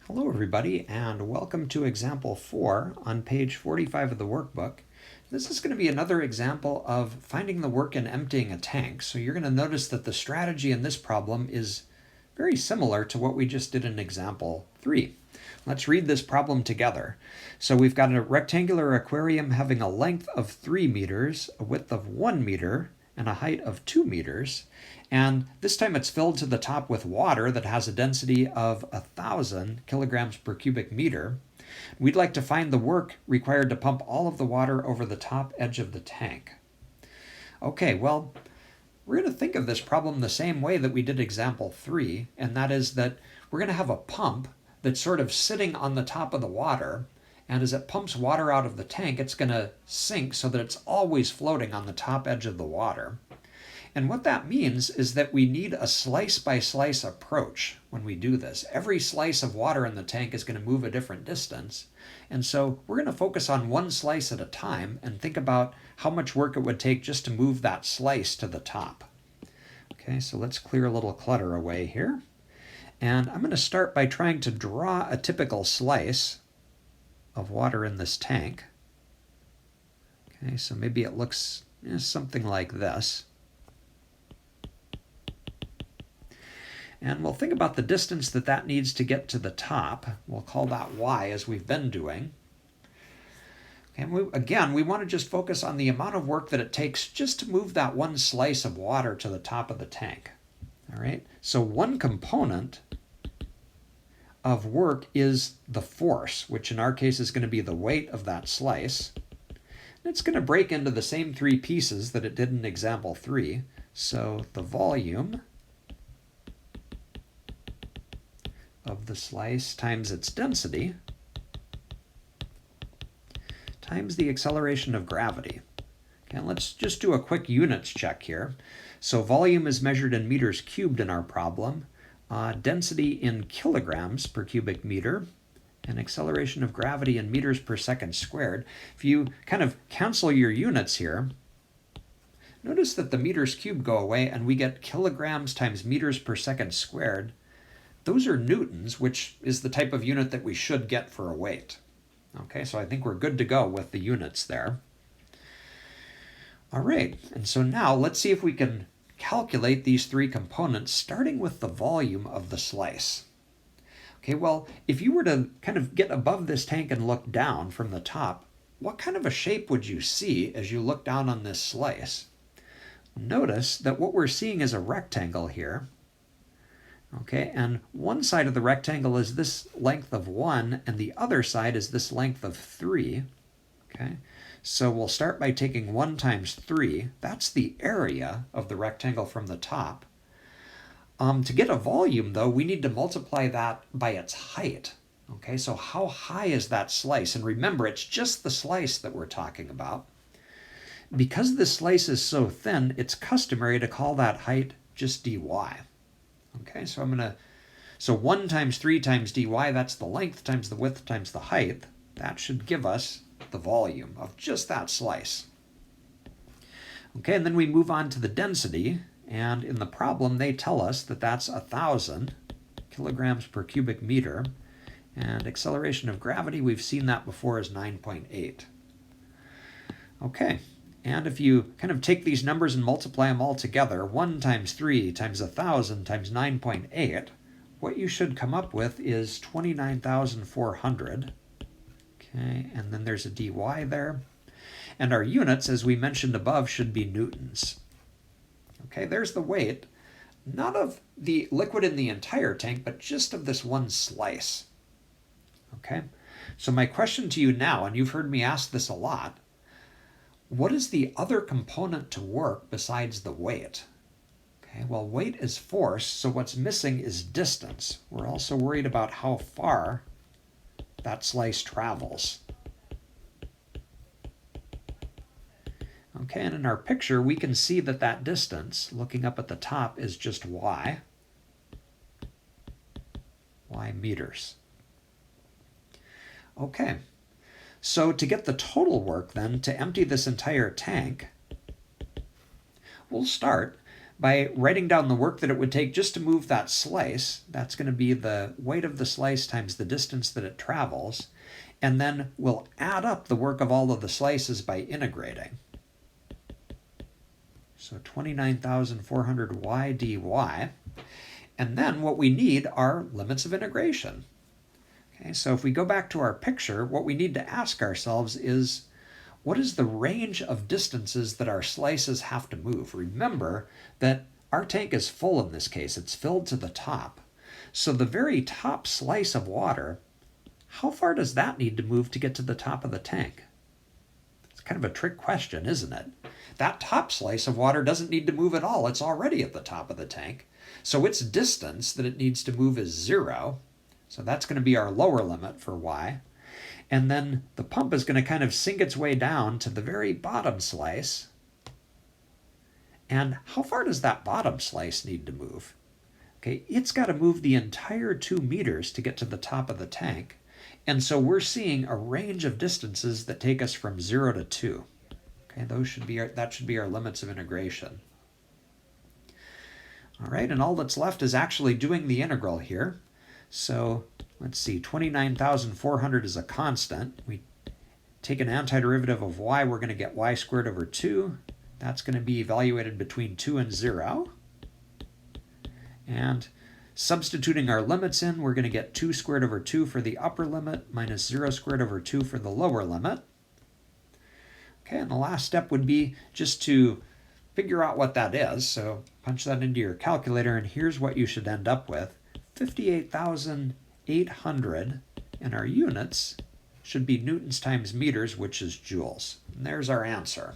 Hello everybody, and welcome to example 4 on page 45 of the workbook. This is going to be another example of finding the work in emptying a tank. So you're going to notice that the strategy in this problem is very similar to what we just did in example 3. Let's read this problem together. So we've got a rectangular aquarium having a length of 3 meters, a width of 1 meter, and a height of 2 meters. And this time it's filled to the top with water that has a density of 1,000 kilograms per cubic meter. We'd like to find the work required to pump all of the water over the top edge of the tank. Okay, well, we're going to think of this problem the same way that we did example 3, and that is that we're going to have a pump that's sort of sitting on the top of the water, and as it pumps water out of the tank, it's going to sink so that it's always floating on the top edge of the water. And what that means is that we need a slice-by-slice approach when we do this. Every slice of water in the tank is going to move a different distance. And so we're going to focus on one slice at a time and think about how much work it would take just to move that slice to the top. Okay, so let's clear a little clutter away here. And I'm going to start by trying to draw a typical slice of water in this tank. Okay, so maybe it looks something like this. And we'll think about the distance that needs to get to the top. We'll call that y, as we've been doing. And we want to just focus on the amount of work that it takes just to move that one slice of water to the top of the tank. All right, so one component of work is the force, which in our case is going to be the weight of that slice. And it's going to break into the same three pieces that it did in example 3. So the volume of the slice times its density times the acceleration of gravity. Okay, let's just do a quick units check here. So volume is measured in meters cubed in our problem, density in kilograms per cubic meter, and acceleration of gravity in meters per second squared. If you kind of cancel your units here, notice that the meters cubed go away and we get kilograms times meters per second squared. Those are newtons, which is the type of unit that we should get for a weight. Okay, so I think we're good to go with the units there. All right, and so now let's see if we can calculate these three components, starting with the volume of the slice. Okay, well, if you were to kind of get above this tank and look down from the top, what kind of a shape would you see as you look down on this slice? Notice that what we're seeing is a rectangle here. Okay, and one side of the rectangle is this length of 1, and the other side is this length of 3. Okay, so we'll start by taking 1 times 3. That's the area of the rectangle from the top. To get a volume, though, we need to multiply that by its height. Okay, so how high is that slice? And remember, it's just the slice that we're talking about. Because this slice is so thin, it's customary to call that height just dy. Okay, so 1 times 3 times dy, that's the length times the width times the height. That should give us the volume of just that slice. Okay, and then we move on to the density, and in the problem they tell us that that's 1,000 kilograms per cubic meter, and acceleration of gravity, we've seen that before, is 9.8. Okay. And if you kind of take these numbers and multiply them all together, 1 times 3 times 1,000 times 9.8, what you should come up with is 29,400. Okay, and then there's a dy there. And our units, as we mentioned above, should be newtons. Okay, there's the weight, not of the liquid in the entire tank, but just of this one slice. Okay, so my question to you now, and you've heard me ask this a lot, what is the other component to work besides the weight? Okay, well, weight is force, so what's missing is distance. We're also worried about how far that slice travels. Okay, and in our picture, we can see that that distance, looking up at the top, is just y meters. Okay. So to get the total work then, to empty this entire tank, we'll start by writing down the work that it would take just to move that slice. That's going to be the weight of the slice times the distance that it travels. And then we'll add up the work of all of the slices by integrating. So 29,400 y dy. And then what we need are limits of integration. Okay, so if we go back to our picture, what we need to ask ourselves is, what is the range of distances that our slices have to move? Remember that our tank is full in this case. It's filled to the top. So the very top slice of water, how far does that need to move to get to the top of the tank? It's kind of a trick question, isn't it? That top slice of water doesn't need to move at all. It's already at the top of the tank. So its distance that it needs to move is 0. So that's going to be our lower limit for y. And then the pump is going to kind of sink its way down to the very bottom slice. And how far does that bottom slice need to move? Okay, it's got to move the entire 2 meters to get to the top of the tank. And so we're seeing a range of distances that take us from 0 to 2. Okay, that should be our limits of integration. All right, and all that's left is actually doing the integral here. So let's see, 29,400 is a constant. We take an antiderivative of y, we're going to get y squared over 2. That's going to be evaluated between 2 and 0. And substituting our limits in, we're going to get 2 squared over 2 for the upper limit minus 0 squared over 2 for the lower limit. Okay, and the last step would be just to figure out what that is. So punch that into your calculator, and here's what you should end up with. 58,800, and our units should be newtons times meters, which is joules. And there's our answer.